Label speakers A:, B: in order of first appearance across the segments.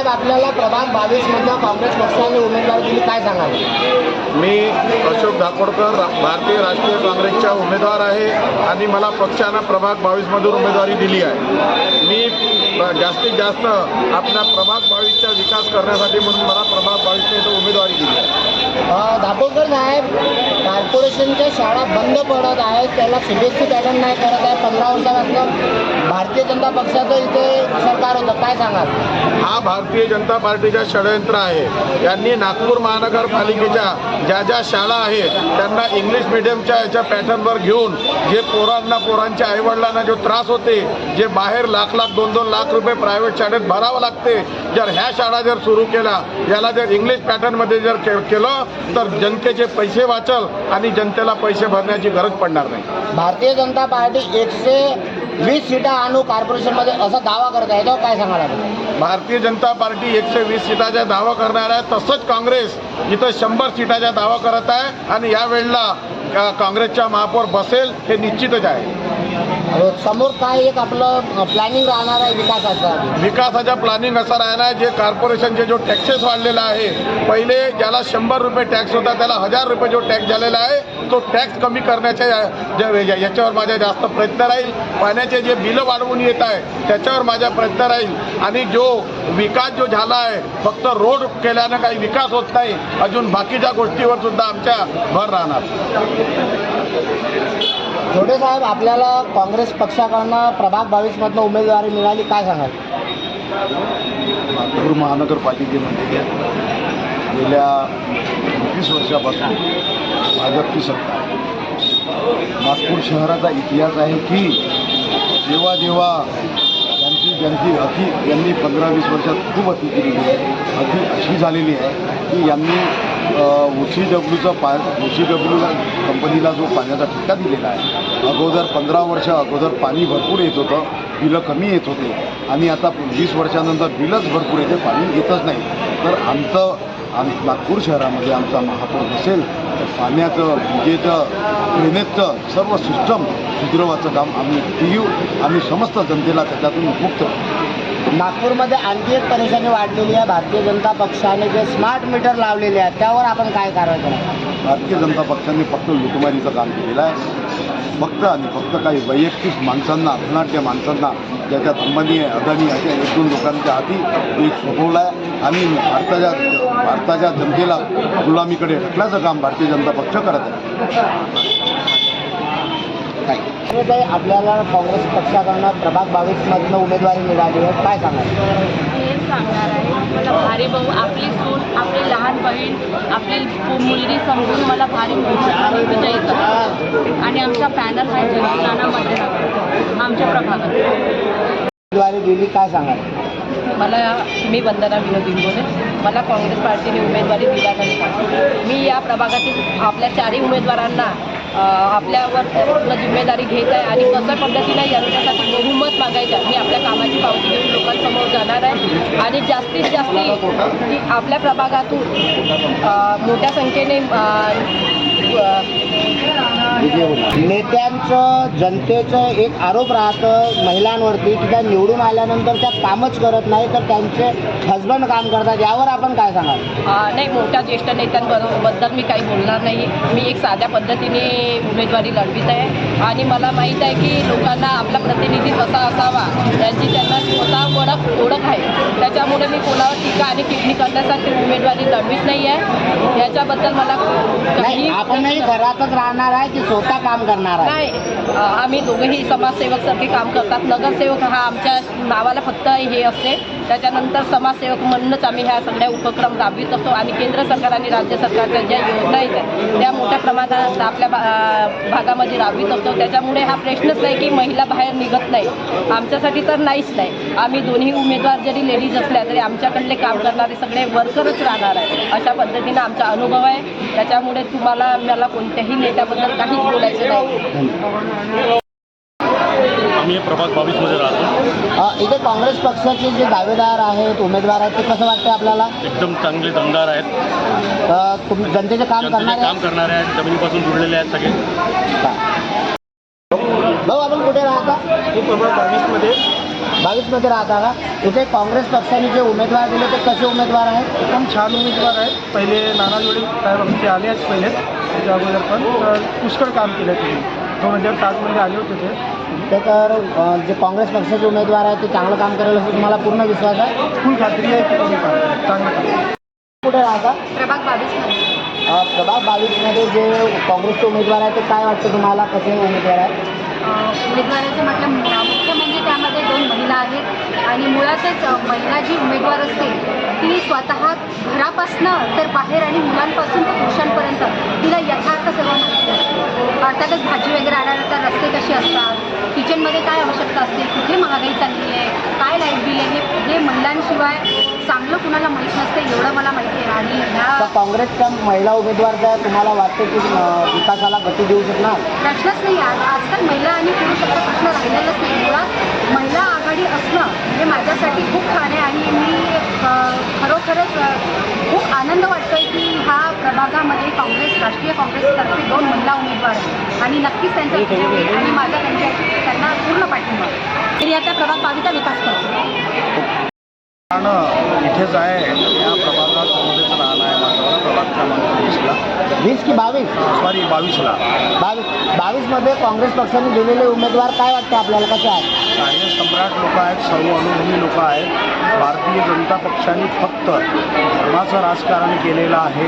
A: साहेब, आपल्याला प्रभाग 22 मधनं काँग्रेस पक्षाने उमेदवारी दिली, काय सांगाल?
B: मी अशोक धाकोडकर भारतीय राष्ट्रीय काँग्रेसचा उमेदवार आहे आणि मला पक्षानं प्रभाग 22 मधून उमेदवारी दिली आहे। मी जास्तीत जास्त आपल्या प्रभाग 22चा विकास करण्यासाठी म्हणून मला प्रभाग 22 इथं उमेदवारी दिली आहे।
A: धाकोडकर साहेब, कॉर्पोरेशनच्या शाळा बंद पडत आहेत, त्याला CBSE पॅटर्न नाही करत आहे। 15 वर्षापासून भारतीय जनता पक्षाचं इथे सरकार होतं, काय सांगाल?
B: हा भारतीय जनता पार्टीचा षडयंत्र आहे। यांनी नागपूर महानगरपालिकेच्या ज्या शाळा आहेत त्यांना इंग्लिश मीडियमच्या याच्या पॅटर्नवर घेऊन जे पोरांच्या आईवडिलांना जो त्रास होते, जे बाहेर लाख 2-2 लाख रुपये प्रायव्हेट शाळेत भरावं लागते, जर ह्या शाळा जर सुरू केला, याला जर इंग्लिश पॅटर्नमध्ये जर केलं तर जनतेचे पैसे वाचल आणि जनतेला पैसे भरण्याची गरज पडणार नाही।
A: भारतीय जनता पार्टी 120 सीटा आणू कॉर्पोरेशनमध्ये असा दावा करत आहे, तो काय सांगाल?
B: भारतीय जनता पार्टी 120 सीटाचा दावा करणार आहे, तसंच काँग्रेस इथं 100 सीटाचा दावा करत आहे आणि यावेळेला काँग्रेसचा महापौर बसेल हे निश्चितच आहे।
A: समोर काय एक आपलं प्लॅनिंग राहणार आहे
B: विकासाचा प्लॅनिंग असा राहणार आहे, जे कॉर्पोरेशनचे जो टॅक्सेस वाढलेला आहे, पहिले ज्याला 100 रुपये टॅक्स होता त्याला 1000 रुपये जो टॅक्स झालेला आहे, तो टॅक्स कमी करण्याच्या याच्यावर माझा जास्त प्रयत्न राहील। पाण्याचे जे बिलं वाढवून येत आहे त्याच्यावर माझा प्रयत्न राहील आणि जो विकास जो झाला आहे, फक्त रोड केल्यानं काही विकास होत नाही, अजून बाकीच्या गोष्टीवर सुद्धा आमच्या भर राहणार।
A: छोटे साहेब, आपल्याला काँग्रेस पक्षाकडनं प्रभाग 22 मधनं उमेदवारी मिळाली, काय सांगाल?
C: नागपूर महानगरपालिकेमध्ये गेल्या 20 वर्षापासून भाजपची सत्ता आहे। नागपूर शहराचा इतिहास आहे की जेव्हा यांनी 15-20 वर्षात खूप अति केलेली आहे। अति अशी झालेली आहे की यांनी OCW कंपनीला जो पाण्याचा ठेका दिलेला आहे, अगोदर 15 वर्ष अगोदर पाणी भरपूर येत होतं, बिलं कमी येत होते आणि आता 20 वर्षानंतर बिलच भरपूर येते, पाणी येतच नाही। तर नागपूर शहरामध्ये आमचा महापौर नसेल तर पाण्याचं, विजेचं, ड्रेनेजचं सर्व सिस्टम सुधारवायचं काम आम्ही देऊ आणि समस्त जनतेला त्याच्यातून मुक्त करू।
A: नागपूरमध्ये आणखी एक परेशानी वाढलेली आहे, भारतीय जनता पक्षाने जे स्मार्ट मीटर लावलेले आहेत त्यावर आपण काय कारवाई करणार?
C: भारतीय जनता पक्षाने फक्त लुटमारीचं काम केलेलं आहे, फक्त काही वैयक्तिक माणसांना, धनाढ्य माणसांना, ज्याच्यात अंबानी आहे, अदानी अशा 1-2 लोकांच्या हाती एक सोपवला आहे आणि भारताच्या जनतेला गुलामीकडे ढकलायचं काम भारतीय जनता पक्ष करत आहे।
A: आपल्याला काँग्रेस पक्षाकडनं प्रभाग 22 मधनं उमेदवारी मिळाली आहे, काय सांगाल?
D: हेच सांगणार आहे, मला भारी भाऊ, आपली सून, आपली लहान बहीण, आपली मुलगी समजून मला भारी विजयी करा आणि आमचा पॅनल आहे जनगणनामध्ये आमच्या प्रभागात
A: उमेदवारी दिली, काय सांगाल?
D: मी वंदना विनोद इंगोले, मला काँग्रेस पार्टीने उमेदवारी दिल्यानंतर मी या प्रभागातील आपल्या 4ही उमेदवारांना आपल्यावर पूर्ण जिम्मेदारी घेत आहे आणि कशा पद्धतीने यांच्यासाठी बहुमत मागायचं मी आपल्या कामाची पावती घेऊन लोकांसमोर जाणार आहे आणि जास्तीत जास्त आपल्या प्रभागातून मोठ्या संख्येने
A: नेत्यांचं, जनतेचं एक आरोप राहतं महिलांवरती की त्या निवडून आल्यानंतर त्या कामच करत नाही तर त्यांचे हजबंड काम करतात, यावर आपण काय सांगाल?
D: नाही, मोठ्या ज्येष्ठ नेत्यांबद्दल मी काही बोलणार नाही। मी एक साध्या पद्धतीने उमेदवारी लढवित आहे आणि मला माहीत आहे की लोकांना आपला प्रतिनिधी कसा असावा याची त्यांना स्वतः ओळख आहे, त्याच्यामुळे मी कोणावर टीका आणि टिप्पणी करण्यासाठी उमेदवारी लढवित नाही आहे। याच्याबद्दल मला
A: आपणही घरातच राहणार आहे की स्वतः काम करणार आहे?
D: नाही, आम्ही दोघेही समाजसेवकसारखे काम करतात। नगरसेवक हा आमच्या नावाला फक्त हे असते, त्याच्यानंतर समाजसेवक म्हणूनच आम्ही ह्या सगळ्या उपक्रम राबवित असतो आणि केंद्र सरकार आणि राज्य सरकारच्या ज्या योजना आहेत त्या मोठ्या प्रमाणात आपल्या भागामध्ये राबवित असतो। त्याच्यामुळे हा प्रश्नच नाही की महिला बाहेर निघत नाही, आमच्यासाठी तर नाहीच नाही। आम्ही दोन्ही उमेदवार जरी लेडीज असल्या तरी आमच्याकडले काम करणारे सगळे वर्करच राहणार आहे, अशा पद्धतीनं आमचा अनुभव आहे। त्याच्यामुळे मला कोणत्याही नेत्याबद्दल काहीच बोलायचं नाही।
E: आम्ही प्रभाग 22 मध्ये राहतो।
A: इथे काँग्रेस पक्षाचे जे दावेदार आहेत, उमेदवार आहेत, ते कसं वाटतं आपल्याला?
E: एकदम चांगले दमदार आहेत,
A: तुम्ही जनतेचे काम
E: करणारे आहेत, जमिनीपासून जुळलेले आहेत सगळे।
A: भाऊ, आपण कुठे राहता?
B: मी प्रभाग 22 मध्ये
A: 22मध्ये राहता का? इथे काँग्रेस पक्षाने जे उमेदवार दिले ते कसे उमेदवार आहेत?
F: एकदम छान उमेदवार आहेत. पहिले नाना जोडे साहेब आमचे आले आहेत पहिलेच, त्याच्या अगोदर पण पुष्कळ काम केलं त्यांनी. 2007मध्ये आले होते ते.
A: तर जे काँग्रेस पक्षाचे उमेदवार आहेत ते चांगलं काम करेल असं तुम्हाला पूर्ण विश्वास आहे?
F: फुल खात्री आहे की तुम्ही चांगलं काम.
A: कुठे राहता?
D: प्रभाग 22मध्ये
A: प्रभाग 22मध्ये जे काँग्रेसचे उमेदवार आहेत ते काय वाटतं तुम्हाला, कसे उमेदवार आहेत?
G: उमेदवाराचं म्हटलं मुख्य म्हणजे त्यामध्ये 2 महिला आहेत आणि मुळातच महिला जी उमेदवार असते ती स्वतः घरापासनं तर बाहेर आणि मुलांपासून तर पुरुषांपर्यंत तिला यथार्थ सर्व माहिती असते. अर्थातच भाजी वगैरे आल्यानंतर रस्ते कसे असतात, किचनमध्ये काय आवश्यकता असते, कुठे महागाई चालली आहे, काय लाईट बिल आहे, हे महिलांशिवाय चांगलं कुणाला माहीत नसते एवढं मला माहिती आहे. आणि
A: तर
G: ह्या
A: काँग्रेसच्या महिला उमेदवार जर तुम्हाला वाटते की विकासाला गती देऊ शकणार?
G: प्रश्नच नाही. आजकाल महिला आणि पुरुष असा प्रश्न राहिलेलाच नाही. मुळात महिला आघाडी असणं हे माझ्यासाठी खूप छान आहे आणि मी खरोखरच खूप आनंद वाटतो आहे की ह्या प्रभागामध्ये राष्ट्रीय काँग्रेसतर्फे 2 महिला उमेदवार आहेत आणि नक्कीच त्यांचा विजय होईल आणि माझा त्यांना पूर्ण पाठिंबा. तरी आता प्रभाग 22चा विकास करतो.
F: राहणं इथेच आहे. या प्रभागात मध्येच राहणं आहे माझं. प्रभाग क्रमांक 20ला
A: 20 की 22?
F: सॉरी 22ला.
A: 22मध्ये काँग्रेस पक्षाने दिलेले उमेदवार काय वाटते आपल्याला, कसे आहेत?
F: चांगले सम्राट लोक आहेत, सर्व अनुभवी लोक आहेत. भारतीय जनता पक्षाने फक्त धर्माचं राजकारण केलेलं आहे,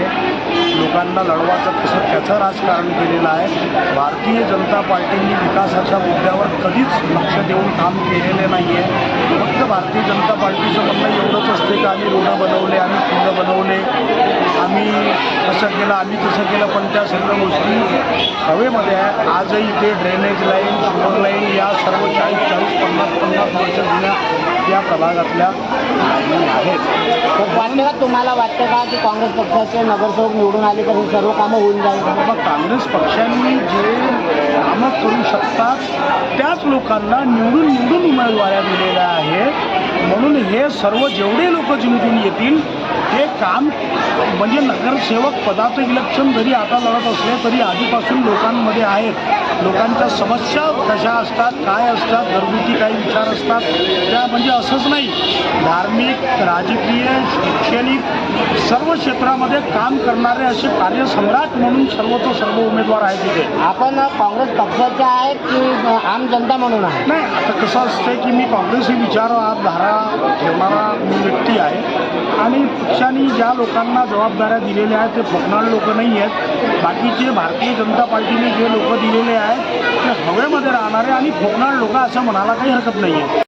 F: लोकांना लढवायचं कसं त्याचं राजकारण केलेलं आहे. भारतीय जनता पार्टीने विकासाच्या मुद्द्यावर कधीच लक्ष देऊन काम केलेले नाही आहे. फक्त भारतीय जनता पार्टीचं म्हणणं एवढंच असते की आम्ही रोडं बनवले, आम्ही पुलं बनवले, आम्ही असं केलं, आम्ही तसं केलं, पण त्या सर्व गोष्टी हवेमध्ये आहे. आजही इथे ड्रेनेज लाईन, शुगर लाईन या सर्व 40-50 वर्ष जुन्या या प्रभागातल्या लाईनी आहेत.
A: वाटते का, तुम्हाला वाटतं का की काँग्रेस पक्षाचे नगरसेवक निवडून आले तर हे सर्व कामं होऊन जाईल?
F: बाबा, काँग्रेस पक्षाने जे कामं करू शकतात त्याच लोकांना निवडून उमेदवाऱ्या दिलेल्या आहेत. म्हणून हे सर्व जेवढे लोक जिंकून येतील हे काम म्हणजे नगरसेवक पदाचं इलेक्शन जरी आता लढत असले तरी आधीपासून लोकांमध्ये आहेत. लोकांच्या समस्या कशा असतात, काय असतात, घरगुती काही विचार असतात, त्या म्हणजे असंच नाही, धार्मिक, राजकीय, शैक्षणिक सर्व क्षेत्रामध्ये काम करणारे असे कार्यसम्राट म्हणून सर्व उमेदवार आहेत तिथे.
A: आपण काँग्रेस पक्षाचे आहेत की आम जनता म्हणून आहे?
F: नाही, आता कसं असतं की मी काँग्रेसी विचारधारा ठेवणारा व्यक्ती आहे आणि पक्षाने ज्या लोकांना जबाबदाऱ्या दिलेल्या आहेत ते फोकणारे लोक नाही आहेत. बाकीचे भारतीय जनता पार्टीने जे लोक दिलेले आहेत ते हवेमध्ये राहणारे आणि फोकणारे लोक असं म्हणायला काही हरकत नाही आहे.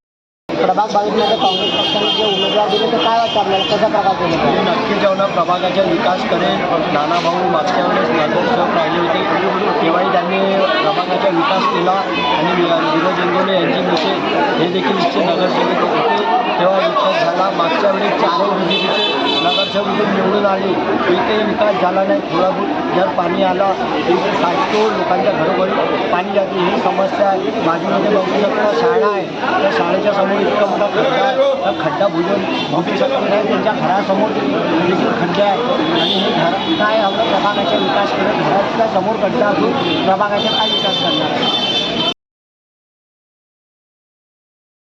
A: प्रभाग 22मध्ये काँग्रेस पक्षाने जे उमेदवार दिले ते काय वाटतं आपल्याला, कशा प्रकारचे
H: मी
A: उमेदवार?
H: नक्की जेवढा प्रभागाचा विकास करेल. नाना भाऊ मागच्या वेळेस नगरसेवक राहिले होते तेव्हाही त्यांनी प्रभागाचा विकास केला आणि विरोध इंगोले यांचे नेते हे देखील इथचे नगरसेवक होते तेव्हा विकास झाला. मागच्या वेळेस 4 विजेचे नगरसेवक निवडून आले, इथे विकास झाला नाही. थोडा बहुत जर पाणी आलं इथे साठतो, लोकांच्या घरोघरी पाणी जाते, ही समस्या आहे. बाजूमध्ये बघू शकता शाळा आहे, त्या शाळेच्या समोर इतका मोठा खड्डा आहे, तर खड्डा बुजू शकतो नाही. त्यांच्या घरासमोर देखील खड्डे आहे आणि हे घर काय हवं प्रभागाचा विकास करत घराच्या समोर खड्डा असून प्रभागाचा काय विकास करणार आहे?